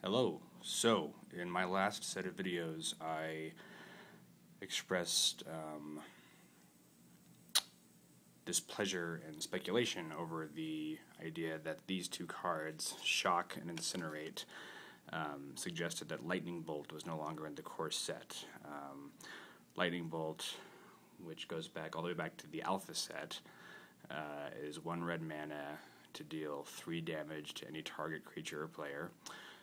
Hello. So, in my last set of videos, I expressed displeasure and speculation over the idea that these two cards, Shock and Incinerate, suggested that Lightning Bolt was no longer in the core set. Lightning Bolt, which goes back all the way back to the Alpha set, is 1 red mana to deal 3 damage to any target creature or player.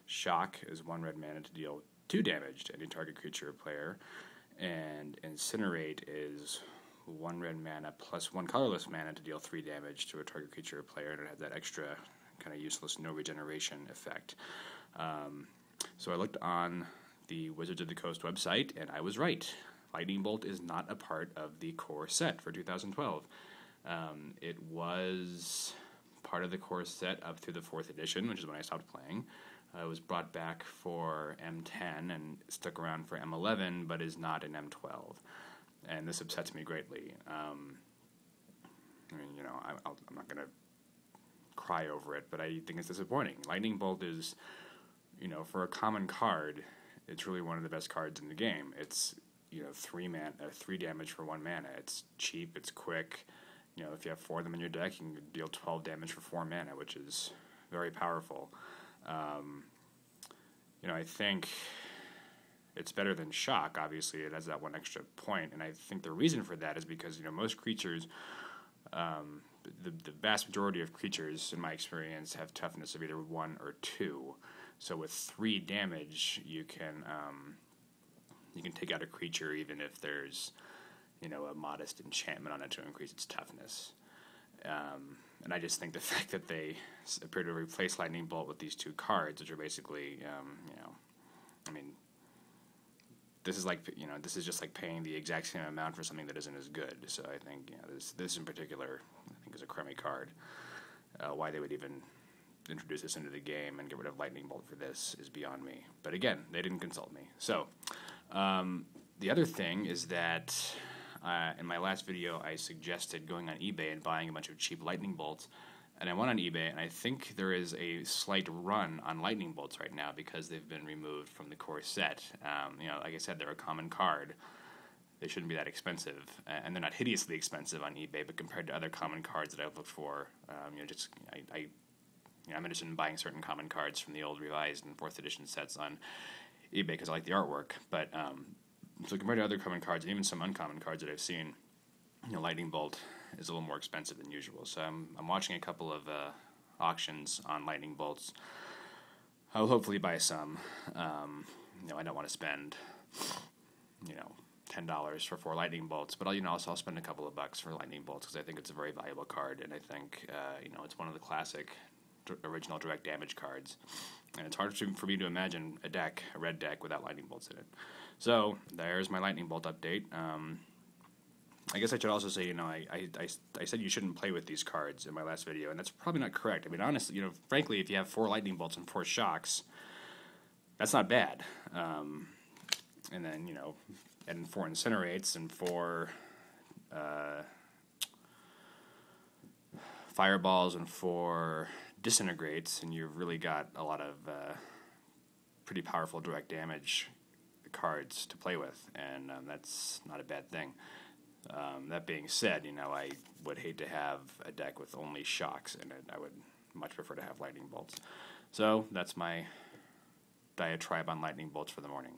Shock is 1 red mana to deal 2 damage to any target creature or player. And Incinerate is 1 red mana plus 1 colorless mana to deal 3 damage to a target creature or player, and it has that extra kind of useless no regeneration effect. So I looked on the Wizards of the Coast website, and I was right. Lightning Bolt is not a part of the core set for 2012. It was part of the core set up through the 4th edition, which is when I stopped playing. It was brought back for M10 and stuck around for M11, but is not in M12. And this upsets me greatly. I'm not going to cry over it, but I think it's disappointing. Lightning Bolt is, for a common card, it's really one of the best cards in the game. It's, 3 damage for 1 mana. It's cheap, it's quick. If you have 4 of them in your deck, you can deal 12 damage for 4 mana, which is very powerful. I think it's better than Shock. Obviously, it has that 1 extra point, and I think the reason for that is because most creatures, the vast majority of creatures, in my experience, have toughness of either 1 or 2. So with 3 damage, you can take out a creature even if there's a modest enchantment on it to increase its toughness. And I just think the fact that they appear to replace Lightning Bolt with these 2 cards, which are basically, this is just like paying the exact same amount for something that isn't as good. So I think, this in particular, I think is a crummy card. Why they would even introduce this into the game and get rid of Lightning Bolt for this is beyond me. But again, they didn't consult me. So, the other thing is that in my last video, I suggested going on eBay and buying a bunch of cheap Lightning Bolts. And I went on eBay, and I think there is a slight run on Lightning Bolts right now because they've been removed from the core set. Like I said, they're a common card. They shouldn't be that expensive. And they're not hideously expensive on eBay, but compared to other common cards that I've looked for, I'm interested in buying certain common cards from the old revised and 4th edition sets on eBay because I like the artwork. But so compared to other common cards, and even some uncommon cards that I've seen, Lightning Bolt is a little more expensive than usual. So I'm watching a couple of auctions on Lightning Bolts. I'll hopefully buy some. I don't want to spend, $10 for 4 Lightning Bolts, but I'll spend a couple of bucks for Lightning Bolts because I think it's a very valuable card, and I think it's one of the classic original direct damage cards, and it's hard for me to imagine a red deck without Lightning Bolts in it. So there's my Lightning Bolt update. I guess I should also say, I said you shouldn't play with these cards in my last video, and that's probably not correct. I mean, honestly, frankly, if you have 4 Lightning Bolts and 4 Shocks, that's not bad. And then, and 4 Incinerates and 4 Fireballs and 4 Disintegrates, and you've really got a lot of pretty powerful direct damage cards to play with, and that's not a bad thing. That being said, I would hate to have a deck with only Shocks in it. I would much prefer to have Lightning Bolts. So that's my diatribe on Lightning Bolts for the morning.